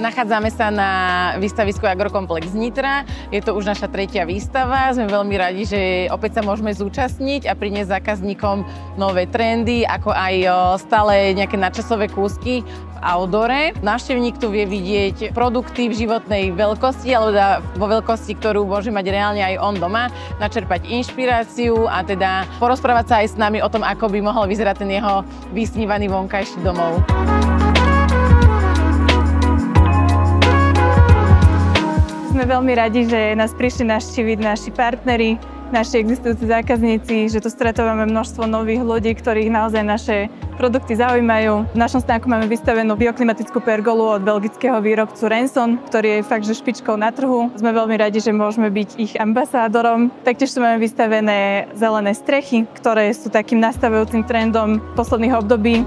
Nachádzame sa na výstavisku Agrokomplex Nitra. Je to už naša 3. výstava. Sme veľmi radi, že opäť sa môžeme zúčastniť a priniesť zákazníkom nové trendy, ako aj stále nejaké nadčasové kúsky v outdoore. Návštevník tu vie vidieť produkty v životnej veľkosti, alebo vo veľkosti, ktorú môže mať reálne aj on doma, načerpať inšpiráciu a teda porozprávať sa aj s nami o tom, ako by mohol vyzerať ten jeho vysnívaný vonkajší domov. Sme veľmi radi, že nás prišli navštíviť naši partneri, naši existujúci zákazníci, že tu stretávame množstvo nových ľudí, ktorých naozaj naše produkty zaujímajú. V našom stánku máme vystavenú bioklimatickú pergolu od belgického výrobcu Renson, ktorý je fakt, že špičkou na trhu. Sme veľmi radi, že môžeme byť ich ambasádorom. Taktiež tu máme vystavené zelené strechy, ktoré sú takým nastavujúcim trendom posledných období.